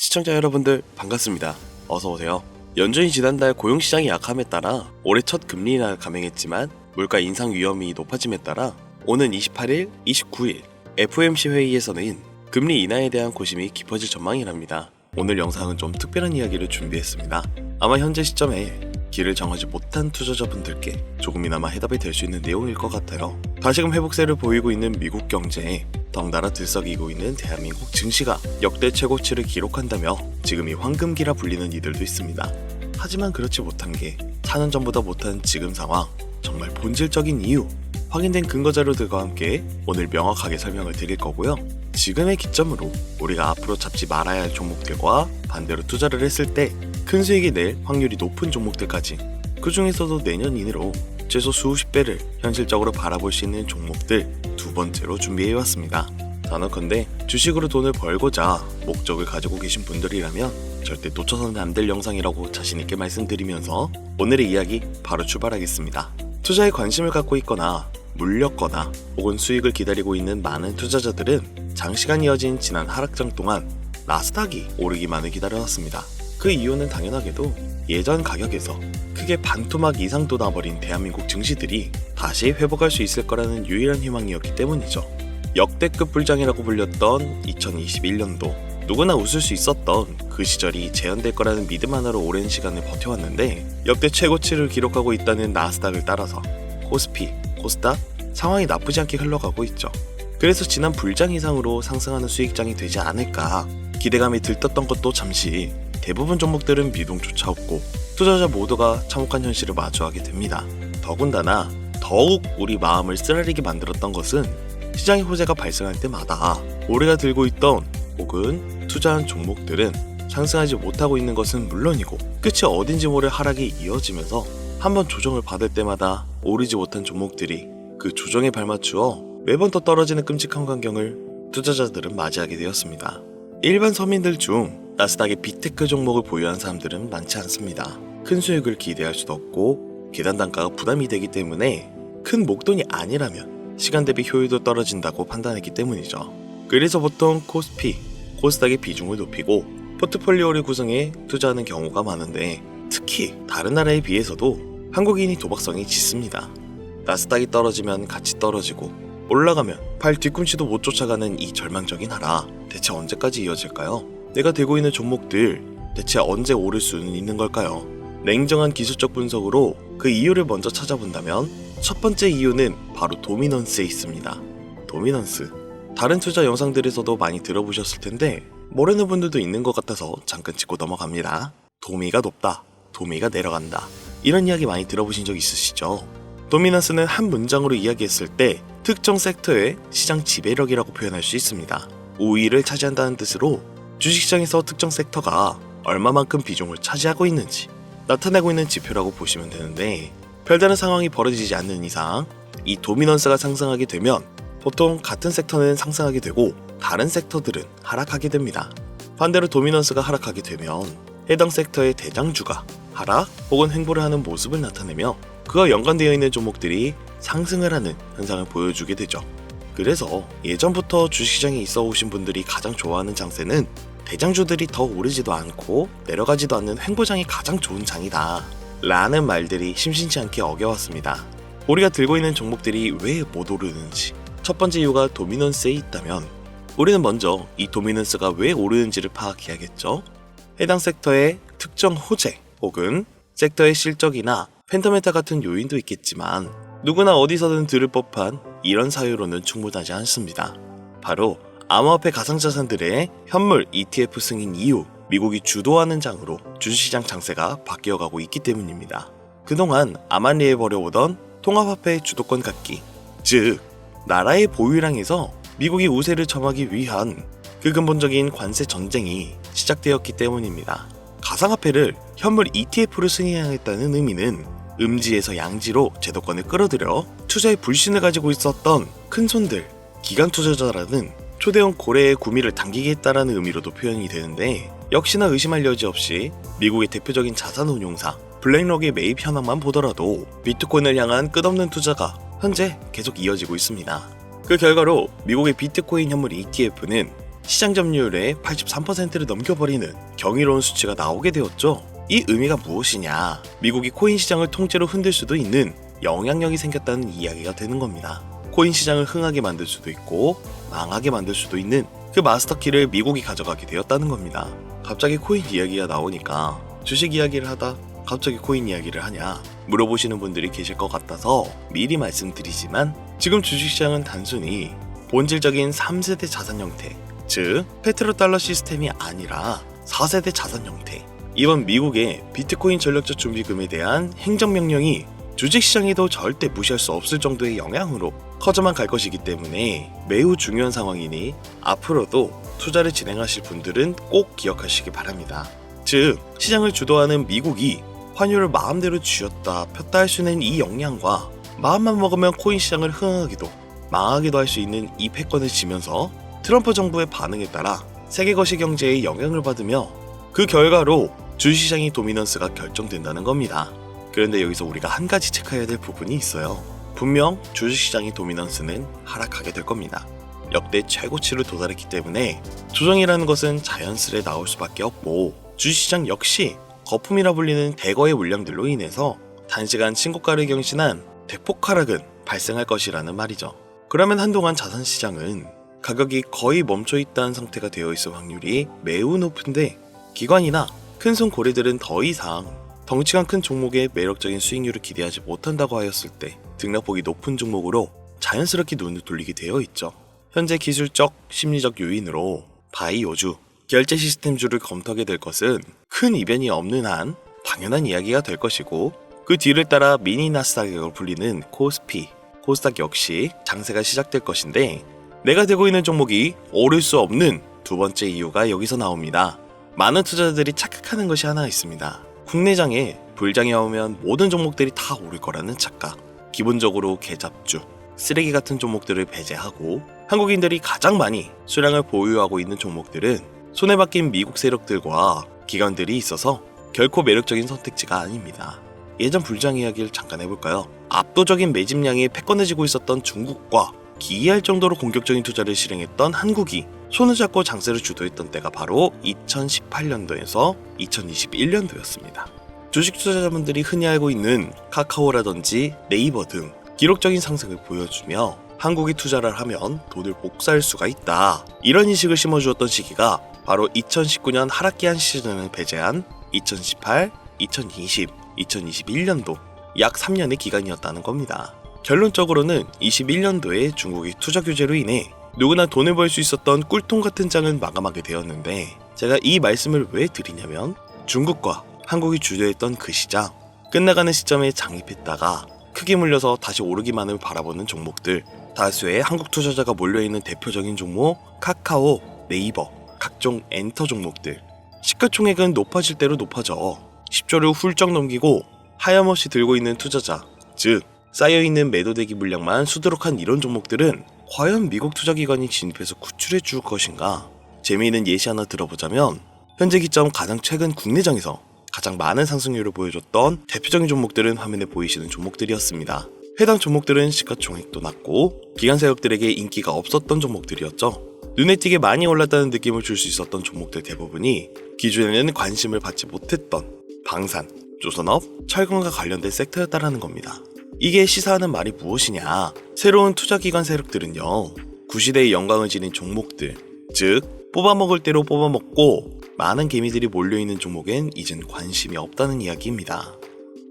시청자 여러분들 반갑습니다. 어서오세요. 연준이 지난달 고용시장의 약함에 따라 올해 첫 금리 인하를 감행했지만 물가 인상 위험이 높아짐에 따라 오는 28일, 29일 FOMC 회의에서는 금리 인하에 대한 고심이 깊어질 전망이랍니다. 오늘 영상은 좀 특별한 이야기를 준비했습니다. 아마 현재 시점에 길을 정하지 못한 투자자분들께 조금이나마 해답이 될 수 있는 내용일 것 같아요. 다시금 회복세를 보이고 있는 미국 경제에 덩달아 들썩이고 있는 대한민국 증시가 역대 최고치를 기록한다며 지금이 황금기라 불리는 이들도 있습니다. 하지만 그렇지 못한 게 4년 전보다 못한 지금 상황, 정말 본질적인 이유, 확인된 근거 자료들과 함께 오늘 명확하게 설명을 드릴 거고요. 지금의 기점으로 우리가 앞으로 잡지 말아야 할 종목들과 반대로 투자를 했을 때 큰 수익이 낼 확률이 높은 종목들까지, 그 중에서도 내년 이내로 최소 수십 배를 현실적으로 바라볼 수 있는 종목들 두 번째로 준비해왔습니다. 단언컨대 주식으로 돈을 벌고자 목적을 가지고 계신 분들이라면 절대 놓쳐서는 안 될 영상이라고 자신있게 말씀드리면서 오늘의 이야기 바로 출발하겠습니다. 투자에 관심을 갖고 있거나 물렸거나 혹은 수익을 기다리고 있는 많은 투자자들은 장시간 이어진 지난 하락장 동안 나스닥이 오르기만을 기다려왔습니다. 그 이유는 당연하게도 예전 가격에서 크게 반토막 이상 돋아버린 대한민국 증시들이 다시 회복할 수 있을 거라는 유일한 희망이었기 때문이죠. 역대급 불장이라고 불렸던 2021년도, 누구나 웃을 수 있었던 그 시절이 재현될 거라는 믿음 하나로 오랜 시간을 버텨왔는데 역대 최고치를 기록하고 있다는 나스닥을 따라서 코스피, 코스닥 상황이 나쁘지 않게 흘러가고 있죠. 그래서 지난 불장 이상으로 상승하는 수익장이 되지 않을까 기대감이 들떴던 것도 잠시 대부분 종목들은 미동조차 없고 투자자 모두가 참혹한 현실을 마주하게 됩니다. 더군다나 더욱 우리 마음을 쓰라리게 만들었던 것은 시장의 호재가 발생할 때마다 우리가 들고 있던 혹은 투자한 종목들은 상승하지 못하고 있는 것은 물론이고 끝이 어딘지 모를 하락이 이어지면서 한번 조정을 받을 때마다 오르지 못한 종목들이 그 조정에 발맞추어 매번 더 떨어지는 끔찍한 광경을 투자자들은 맞이하게 되었습니다. 일반 서민들 중 나스닥의 빅테크 종목을 보유한 사람들은 많지 않습니다. 큰 수익을 기대할 수도 없고 계단 단가가 부담이 되기 때문에 큰 목돈이 아니라면 시간 대비 효율도 떨어진다고 판단했기 때문이죠. 그래서 보통 코스피, 코스닥의 비중을 높이고 포트폴리오를 구성해 투자하는 경우가 많은데 특히 다른 나라에 비해서도 한국인이 도박성이 짙습니다. 나스닥이 떨어지면 같이 떨어지고 올라가면 발 뒤꿈치도 못 쫓아가는 이 절망적인 하락, 대체 언제까지 이어질까요? 내가 들고 있는 종목들 대체 언제 오를 수는 있는 걸까요? 냉정한 기술적 분석으로 그 이유를 먼저 찾아본다면 첫 번째 이유는 바로 도미넌스에 있습니다. 도미넌스, 다른 투자 영상들에서도 많이 들어보셨을 텐데 모르는 분들도 있는 것 같아서 잠깐 짚고 넘어갑니다. 도미가 높다, 도미가 내려간다, 이런 이야기 많이 들어보신 적 있으시죠? 도미넌스는 한 문장으로 이야기했을 때 특정 섹터의 시장 지배력이라고 표현할 수 있습니다. 우위를 차지한다는 뜻으로 주식시장에서 특정 섹터가 얼마만큼 비중을 차지하고 있는지 나타내고 있는 지표라고 보시면 되는데, 별다른 상황이 벌어지지 않는 이상 이 도미넌스가 상승하게 되면 보통 같은 섹터는 상승하게 되고 다른 섹터들은 하락하게 됩니다. 반대로 도미넌스가 하락하게 되면 해당 섹터의 대장주가 하락 혹은 횡보를 하는 모습을 나타내며 그와 연관되어 있는 종목들이 상승을 하는 현상을 보여주게 되죠. 그래서 예전부터 주식시장에 있어 오신 분들이 가장 좋아하는 장세는 대장주들이 더 오르지도 않고 내려가지도 않는 횡보장이 가장 좋은 장이다 라는 말들이 심심치 않게 어겨왔습니다. 우리가 들고 있는 종목들이 왜 못 오르는지 첫 번째 이유가 도미넌스에 있다면 우리는 먼저 이 도미넌스가 왜 오르는지를 파악해야겠죠. 해당 섹터의 특정 호재 혹은 섹터의 실적이나 펜더멘탈 같은 요인도 있겠지만 누구나 어디서든 들을 법한 이런 사유로는 충분하지 않습니다. 바로 암호화폐 가상자산들의 현물 ETF 승인 이후 미국이 주도하는 장으로 주식시장 장세가 바뀌어가고 있기 때문입니다. 그동안 암암리에 벌여오던 통합화폐의 주도권 갖기, 즉 나라의 보유량에서 미국이 우세를 점하기 위한 그 근본적인 관세 전쟁이 시작되었기 때문입니다. 가상화폐를 현물 ETF로 승인하겠다는 의미는 음지에서 양지로 제도권을 끌어들여 투자의 불신을 가지고 있었던 큰손들, 기관 투자자라는 초대형 고래의 구미를 당기겠다라는 의미로도 표현이 되는데, 역시나 의심할 여지 없이 미국의 대표적인 자산운용사 블랙록의 매입 현황만 보더라도 비트코인을 향한 끝없는 투자가 현재 계속 이어지고 있습니다. 그 결과로 미국의 비트코인 현물 ETF는 시장 점유율의 83%를 넘겨버리는 경이로운 수치가 나오게 되었죠. 이 의미가 무엇이냐? 미국이 코인 시장을 통째로 흔들 수도 있는 영향력이 생겼다는 이야기가 되는 겁니다. 코인 시장을 흥하게 만들 수도 있고 망하게 만들 수도 있는 그 마스터키를 미국이 가져가게 되었다는 겁니다. 갑자기 코인 이야기가 나오니까 주식 이야기를 하다 갑자기 코인 이야기를 하냐 물어보시는 분들이 계실 것 같아서 미리 말씀드리지만, 지금 주식시장은 단순히 본질적인 3세대 자산 형태, 즉 페트로달러 시스템이 아니라 4세대 자산 형태, 이번 미국의 비트코인 전력적 준비금에 대한 행정명령이 주식시장에도 절대 무시할 수 없을 정도의 영향으로 커져만 갈 것이기 때문에 매우 중요한 상황이니 앞으로도 투자를 진행하실 분들은 꼭 기억하시기 바랍니다. 즉 시장을 주도하는 미국이 환율을 마음대로 쥐었다 폈다 할 수 있는 이 역량과 마음만 먹으면 코인 시장을 흥하기도 망하기도 할 수 있는 이 패권을 지면서 트럼프 정부의 반응에 따라 세계 거시 경제에 영향을 받으며 그 결과로 주식시장의 도미넌스가 결정된다는 겁니다. 그런데 여기서 우리가 한 가지 체크해야 될 부분이 있어요. 분명 주식시장의 도미넌스는 하락하게 될 겁니다. 역대 최고치를 도달했기 때문에 조정이라는 것은 자연스레 나올 수밖에 없고, 주식시장 역시 거품이라 불리는 대거의 물량들로 인해서 단시간 신고가를 경신한 대폭 하락은 발생할 것이라는 말이죠. 그러면 한동안 자산시장은 가격이 거의 멈춰있다는 상태가 되어 있을 확률이 매우 높은데, 기관이나 큰손 고래들은 더 이상 덩치가 큰 종목에 매력적인 수익률을 기대하지 못한다고 하였을 때 등락폭이 높은 종목으로 자연스럽게 눈을 돌리게 되어 있죠. 현재 기술적, 심리적 요인으로 바이오주, 결제 시스템주를 검토하게 될 것은 큰 이변이 없는 한 당연한 이야기가 될 것이고, 그 뒤를 따라 미니 나스닥으로 불리는 코스피, 코스닥 역시 장세가 시작될 것인데, 내가 들고 있는 종목이 오를 수 없는 두 번째 이유가 여기서 나옵니다. 많은 투자자들이 착각하는 것이 하나 있습니다. 국내장에 불장이 오면 모든 종목들이 다 오를 거라는 착각. 기본적으로 개잡주, 쓰레기 같은 종목들을 배제하고 한국인들이 가장 많이 수량을 보유하고 있는 종목들은 손에 박힌 미국 세력들과 기관들이 있어서 결코 매력적인 선택지가 아닙니다. 예전 불장 이야기를 잠깐 해볼까요? 압도적인 매집량에 패권을 쥐고 있었던 중국과 기이할 정도로 공격적인 투자를 실행했던 한국이 손을 잡고 장세를 주도했던 때가 바로 2018년도에서 2021년도였습니다. 주식 투자자분들이 흔히 알고 있는 카카오라든지 네이버 등 기록적인 상승을 보여주며 한국이 투자를 하면 돈을 복사할 수가 있다, 이런 인식을 심어주었던 시기가 바로 2019년 하락기한 시즌을 배제한 2018, 2020, 2021년도 약 3년의 기간이었다는 겁니다. 결론적으로는 21년도에 중국의 투자 규제로 인해 누구나 돈을 벌 수 있었던 꿀통 같은 장은 마감하게 되었는데, 제가 이 말씀을 왜 드리냐면 중국과 한국이 주도했던 그 시장, 끝나가는 시점에 장입했다가 크게 물려서 다시 오르기만을 바라보는 종목들, 다수의 한국 투자자가 몰려있는 대표적인 종목 카카오, 네이버, 각종 엔터 종목들, 시가총액은 높아질 대로 높아져 10조를 훌쩍 넘기고 하염없이 들고 있는 투자자, 즉 쌓여있는 매도대기 물량만 수두룩한 이런 종목들은 과연 미국 투자기관이 진입해서 구출해 줄 것인가? 재미있는 예시 하나 들어보자면, 현재 기점 가장 최근 국내장에서 가장 많은 상승률을 보여줬던 대표적인 종목들은 화면에 보이시는 종목들이었습니다. 해당 종목들은 시가총액도 낮고 기관 세력들에게 인기가 없었던 종목들이었죠. 눈에 띄게 많이 올랐다는 느낌을 줄 수 있었던 종목들 대부분이 기존에는 관심을 받지 못했던 방산, 조선업, 철강과 관련된 섹터였다라는 겁니다. 이게 시사하는 말이 무엇이냐? 새로운 투자기관 세력들은요, 구시대의 영광을 지닌 종목들, 즉 뽑아먹을 대로 뽑아먹고 많은 개미들이 몰려있는 종목엔 이젠 관심이 없다는 이야기입니다.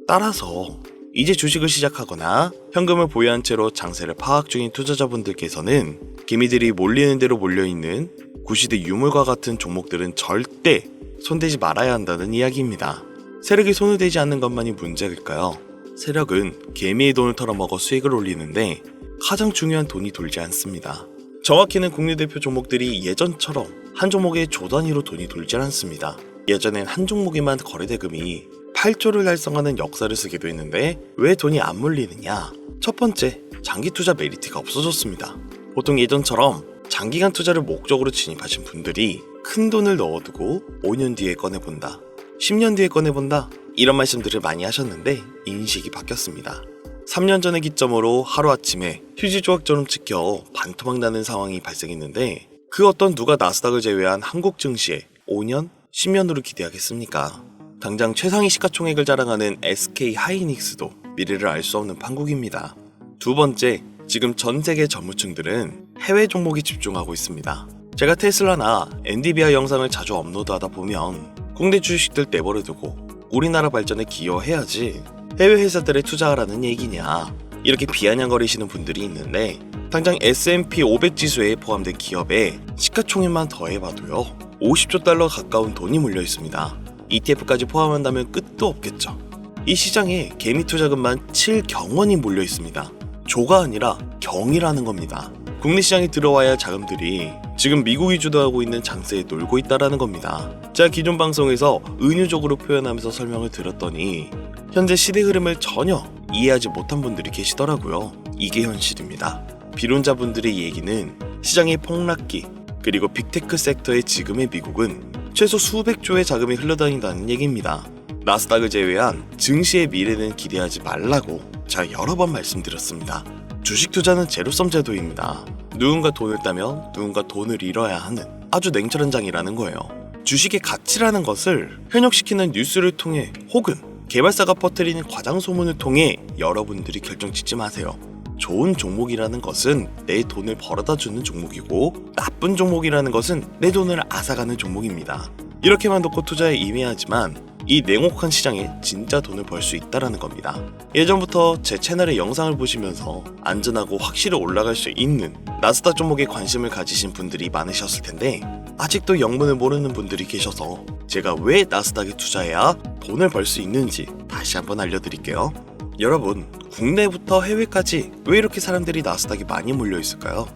따라서 이제 주식을 시작하거나 현금을 보유한 채로 장세를 파악 중인 투자자분들께서는 개미들이 몰리는 대로 몰려있는 구시대 유물과 같은 종목들은 절대 손대지 말아야 한다는 이야기입니다. 세력이 손을 대지 않는 것만이 문제일까요? 세력은 개미의 돈을 털어먹어 수익을 올리는데 가장 중요한 돈이 돌지 않습니다. 정확히는 국내 대표 종목들이 예전처럼 한 종목에 조 단위로 돈이 돌지 않습니다. 예전엔 한 종목에만 거래대금이 8조를 달성하는 역사를 쓰기도 했는데 왜 돈이 안 몰리느냐? 첫 번째, 장기 투자 메리트가 없어졌습니다. 보통 예전처럼 장기간 투자를 목적으로 진입하신 분들이 큰 돈을 넣어두고 5년 뒤에 꺼내본다, 10년 뒤에 꺼내본다, 이런 말씀들을 많이 하셨는데 인식이 바뀌었습니다. 3년 전의 기점으로 하루아침에 휴지 조각처럼 찍혀 반토막 나는 상황이 발생했는데, 그 어떤 누가 나스닥을 제외한 한국 증시에 5년, 10년으로 기대하겠습니까? 당장 최상위 시가총액을 자랑하는 SK 하이닉스도 미래를 알 수 없는 판국입니다. 두 번째, 지금 전 세계 전무층들은 해외 종목에 집중하고 있습니다. 제가 테슬라나 엔비디아 영상을 자주 업로드하다 보면 국내 주식들 내버려 두고 우리나라 발전에 기여해야지 해외 회사들에 투자하라는 얘기냐, 이렇게 비아냥거리시는 분들이 있는데, 당장 S&P 500 지수에 포함된 기업에 시가총액만 더해봐도요 50조 달러 가까운 돈이 몰려 있습니다. ETF까지 포함한다면 끝도 없겠죠. 이 시장에 개미 투자금만 7경원이 몰려 있습니다. 조가 아니라 경이라는 겁니다. 국내 시장에 들어와야 할 자금들이 지금 미국이 주도하고 있는 장세에 놀고 있다라는 겁니다. 제가 기존 방송에서 은유적으로 표현하면서 설명을 드렸더니 현재 시대 흐름을 전혀 이해하지 못한 분들이 계시더라고요. 이게 현실입니다. 비론자분들의 얘기는 시장의 폭락기, 그리고 빅테크 섹터의 지금의 미국은 최소 수백 조의 자금이 흘러다닌다는 얘기입니다. 나스닥을 제외한 증시의 미래는 기대하지 말라고 제가 여러 번 말씀드렸습니다. 주식 투자는 제로섬 제도입니다. 누군가 돈을 따면 누군가 돈을 잃어야 하는 아주 냉철한 장이라는 거예요. 주식의 가치라는 것을 현혹시키는 뉴스를 통해 혹은 개발사가 퍼뜨리는 과장 소문을 통해 여러분들이 결정짓지 마세요. 좋은 종목이라는 것은 내 돈을 벌어다 주는 종목이고, 나쁜 종목이라는 것은 내 돈을 앗아가는 종목입니다. 이렇게만 놓고 투자에 임해야지만 이 냉혹한 시장에 진짜 돈을 벌 수 있다라는 겁니다. 예전부터 제 채널의 영상을 보시면서 안전하고 확실히 올라갈 수 있는 나스닥 종목에 관심을 가지신 분들이 많으셨을 텐데, 아직도 영문을 모르는 분들이 계셔서 제가 왜 나스닥에 투자해야 돈을 벌 수 있는지 다시 한번 알려드릴게요. 여러분, 국내부터 해외까지 왜 이렇게 사람들이 나스닥에 많이 몰려 있을까요?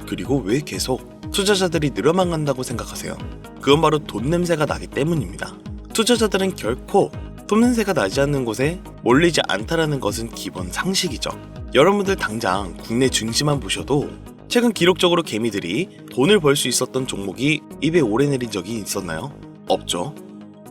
그리고 왜 계속 투자자들이 늘어만 간다고 생각하세요? 그건 바로 돈 냄새가 나기 때문입니다. 투자자들은 결코 돈 냄새가 나지 않는 곳에 몰리지 않다라는 것은 기본 상식이죠. 여러분들 당장 국내 증시만 보셔도 최근 기록적으로 개미들이 돈을 벌 수 있었던 종목이 입에 오르내린 적이 있었나요? 없죠.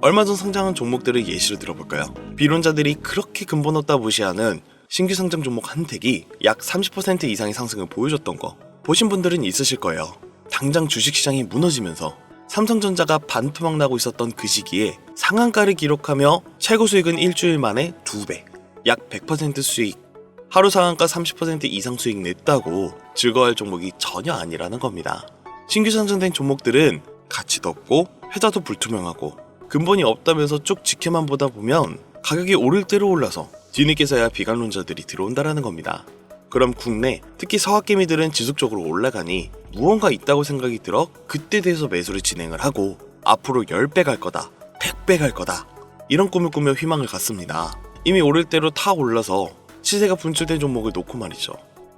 얼마 전 상장한 종목들을 예시로 들어볼까요? 비론자들이 그렇게 근본 없다 무시하는 신규 상장 종목 한택이 약 30% 이상의 상승을 보여줬던 거 보신 분들은 있으실 거예요. 당장 주식시장이 무너지면서 삼성전자가 반토막 나고 있었던 그 시기에 상한가를 기록하며 최고 수익은 일주일 만에 2배, 약 100% 수익, 하루 상한가 30% 이상 수익 냈다고 즐거워할 종목이 전혀 아니라는 겁니다. 신규 상장된 종목들은 가치도 없고 회사도 불투명하고 근본이 없다면서 쭉 지켜만 보다 보면 가격이 오를 대로 올라서 뒤늦게서야 비관론자들이 들어온다라는 겁니다. 그럼 국내, 특히 서학개미들은 지속적으로 올라가니 무언가 있다고 생각이 들어 그때 돼서 매수를 진행을 하고 앞으로 10배 갈 거다, 100배 갈 거다, 이런 꿈을 꾸며 희망을 갖습니다. 이미 오를 대로 타 올라서 시세가 분출된 종목을 놓고 말이죠.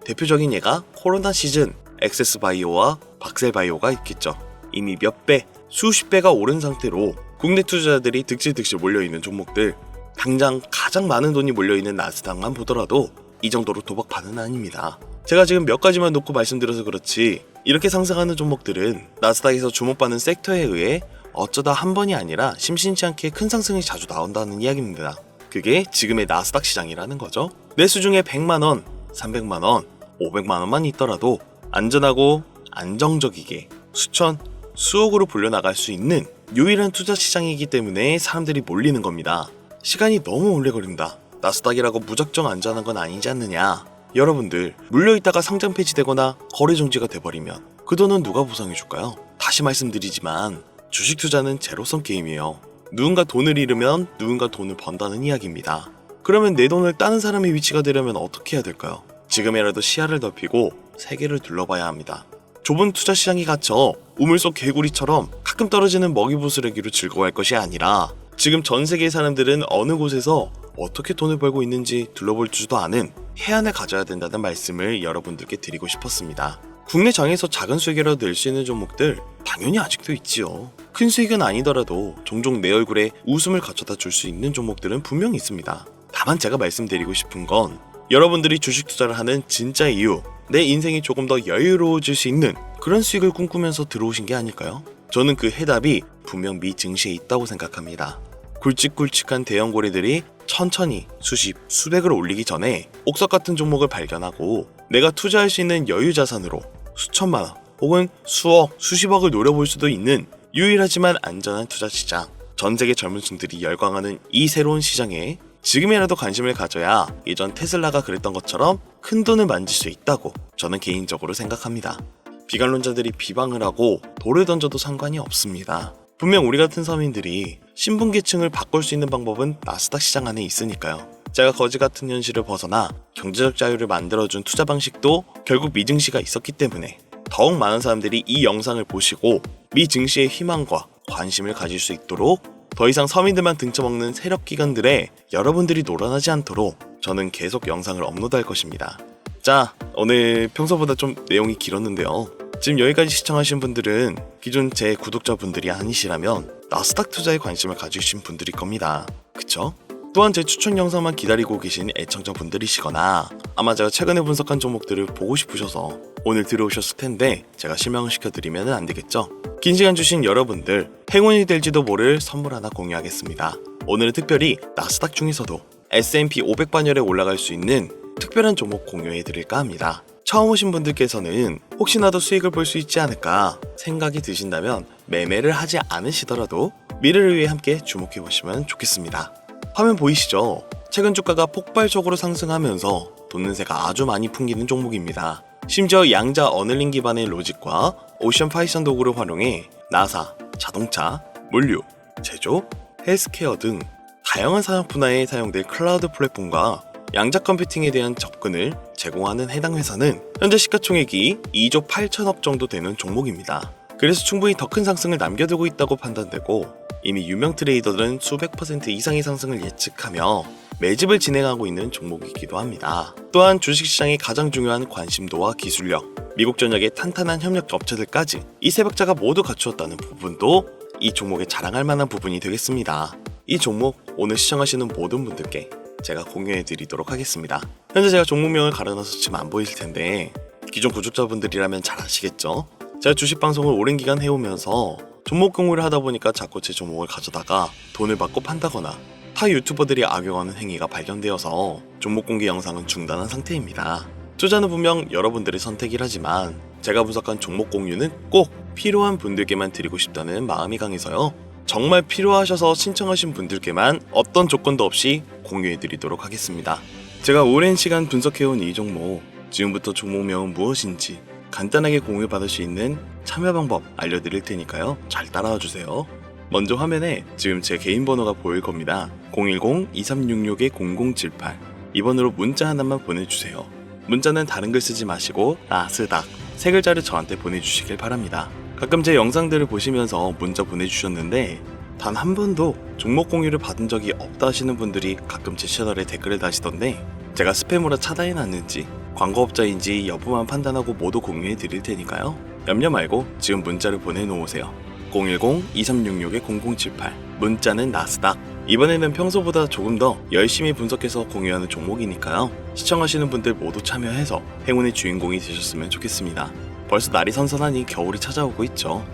대표적인 예가 코로나 시즌 엑세스바이오와 박셀바이오가 있겠죠. 이미 몇 배, 수십 배가 오른 상태로 국내 투자자들이 득실득실 몰려있는 종목들, 당장 가장 많은 돈이 몰려있는 나스닥만 보더라도 이 정도로 도박판은 아닙니다. 제가 지금 몇 가지만 놓고 말씀드려서 그렇지 이렇게 상승하는 종목들은 나스닥에서 주목받는 섹터에 의해 어쩌다 한 번이 아니라 심심치 않게 큰 상승이 자주 나온다는 이야기입니다. 그게 지금의 나스닥 시장이라는 거죠. 매수 중에 100만원, 300만원, 500만원만 있더라도 안전하고 안정적이게 수천, 수억으로 불려나갈 수 있는 유일한 투자 시장이기 때문에 사람들이 몰리는 겁니다. 시간이 너무 오래 걸린다, 나스닥이라고 무작정 안전한 건 아니지 않느냐. 여러분들, 물려있다가 상장 폐지되거나 거래 정지가 돼버리면 그 돈은 누가 보상해줄까요? 다시 말씀드리지만 주식 투자는 제로섬 게임이에요. 누군가 돈을 잃으면 누군가 돈을 번다는 이야기입니다. 그러면 내 돈을 따는 사람의 위치가 되려면 어떻게 해야 될까요? 지금이라도 시야를 넓히고 세계를 둘러봐야 합니다. 좁은 투자 시장에 갇혀 우물 속 개구리처럼 가끔 떨어지는 먹이부스러기로 즐거워할 것이 아니라 지금 전 세계의 사람들은 어느 곳에서 어떻게 돈을 벌고 있는지 둘러볼 줄도 아는 해안을 가져야 된다는 말씀을 여러분들께 드리고 싶었습니다. 국내 장에서 작은 수익이라도 낼 수 있는 종목들 당연히 아직도 있지요. 큰 수익은 아니더라도 종종 내 얼굴에 웃음을 갖춰다 줄 수 있는 종목들은 분명히 있습니다. 다만 제가 말씀드리고 싶은 건 여러분들이 주식 투자를 하는 진짜 이유, 내 인생이 조금 더 여유로워질 수 있는 그런 수익을 꿈꾸면서 들어오신 게 아닐까요? 저는 그 해답이 분명 미 증시에 있다고 생각합니다. 굵직굵직한 대형 고래들이 천천히 수십, 수백을 올리기 전에 옥석 같은 종목을 발견하고 내가 투자할 수 있는 여유 자산으로 수천만원 혹은 수억, 수십억을 노려볼 수도 있는 유일하지만 안전한 투자 시장. 전 세계 젊은 층들이 열광하는 이 새로운 시장에 지금이라도 관심을 가져야 예전 테슬라가 그랬던 것처럼 큰 돈을 만질 수 있다고 저는 개인적으로 생각합니다. 비관론자들이 비방을 하고 돌을 던져도 상관이 없습니다. 분명 우리 같은 서민들이 신분계층을 바꿀 수 있는 방법은 나스닥 시장 안에 있으니까요. 제가 거지 같은 현실을 벗어나 경제적 자유를 만들어준 투자 방식도 결국 미증시가 있었기 때문에 더욱 많은 사람들이 이 영상을 보시고 미증시의 희망과 관심을 가질 수 있도록 더 이상 서민들만 등쳐먹는 세력기관들에 여러분들이 놀아나지 않도록 저는 계속 영상을 업로드할 것입니다. 자, 오늘 평소보다 좀 내용이 길었는데요. 지금 여기까지 시청하신 분들은 기존 제 구독자분들이 아니시라면 나스닥 투자에 관심을 가지신 분들일 겁니다. 그쵸? 또한 제 추천 영상만 기다리고 계신 애청자분들이시거나 아마 제가 최근에 분석한 종목들을 보고 싶으셔서 오늘 들어오셨을 텐데 제가 실망을 시켜드리면 안 되겠죠? 긴 시간 주신 여러분들 행운이 될지도 모를 선물 하나 공유하겠습니다. 오늘은 특별히 나스닥 중에서도 S&P 500반열에 올라갈 수 있는 특별한 종목 공유해드릴까 합니다. 처음 오신 분들께서는 혹시나도 수익을 볼 수 있지 않을까 생각이 드신다면 매매를 하지 않으시더라도 미래를 위해 함께 주목해보시면 좋겠습니다. 화면 보이시죠? 최근 주가가 폭발적으로 상승하면서 돈는새가 아주 많이 풍기는 종목입니다. 심지어 양자 어널링 기반의 로직과 오션 파이썬 도구를 활용해 나사, 자동차, 물류, 제조, 헬스케어 등 다양한 산업 분야에 사용될 클라우드 플랫폼과 양자 컴퓨팅에 대한 접근을 제공하는 해당 회사는 현재 시가총액이 2조 8천억 정도 되는 종목입니다. 그래서 충분히 더 큰 상승을 남겨두고 있다고 판단되고 이미 유명 트레이더들은 수백 % 이상의 상승을 예측하며 매집을 진행하고 있는 종목이기도 합니다. 또한 주식시장의 가장 중요한 관심도와 기술력, 미국 전역의 탄탄한 협력 업체들까지 이 세 박자가 모두 갖추었다는 부분도 이 종목에 자랑할 만한 부분이 되겠습니다. 이 종목 오늘 시청하시는 모든 분들께 제가 공유해드리도록 하겠습니다. 현재 제가 종목명을 가려놔서 지금 안 보이실 텐데 기존 구독자분들이라면 잘 아시겠죠? 제가 주식 방송을 오랜 기간 해오면서 종목 공유를 하다 보니까 자꾸 제 종목을 가져다가 돈을 받고 판다거나 타 유튜버들이 악용하는 행위가 발견되어서 종목 공개 영상은 중단한 상태입니다. 투자는 분명 여러분들의 선택이라지만 제가 분석한 종목 공유는 꼭 필요한 분들께만 드리고 싶다는 마음이 강해서요. 정말 필요하셔서 신청하신 분들께만 어떤 조건도 없이 공유해드리도록 하겠습니다. 제가 오랜 시간 분석해온 이 종목, 지금부터 종목명은 무엇인지 간단하게 공유받을 수 있는 참여 방법 알려드릴 테니까요. 잘 따라와 주세요. 먼저 화면에 지금 제 개인 번호가 보일 겁니다. 010-2366-0078 이 번호로 문자 하나만 보내주세요. 문자는 다른 글 쓰지 마시고 나스닥 세 글자를 저한테 보내주시길 바랍니다. 가끔 제 영상들을 보시면서 문자 보내주셨는데 단 한 번도 종목 공유를 받은 적이 없다 하시는 분들이 가끔 제 채널에 댓글을 다시던데 제가 스팸으로 차단해놨는지 광고업자인지 여부만 판단하고 모두 공유해 드릴 테니까요. 염려 말고 지금 문자를 보내놓으세요. 010-2366-0078 문자는 나스닥. 이번에는 평소보다 조금 더 열심히 분석해서 공유하는 종목이니까요. 시청하시는 분들 모두 참여해서 행운의 주인공이 되셨으면 좋겠습니다. 벌써 날이 선선하니 겨울이 찾아오고 있죠.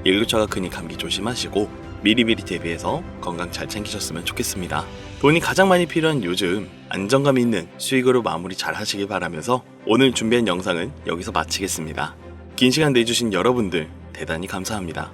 일교차가 크니 감기 조심하시고 미리미리 대비해서 건강 잘 챙기셨으면 좋겠습니다. 돈이 가장 많이 필요한 요즘 안정감 있는 수익으로 마무리 잘 하시길 바라면서 오늘 준비한 영상은 여기서 마치겠습니다. 긴 시간 내주신 여러분들 대단히 감사합니다.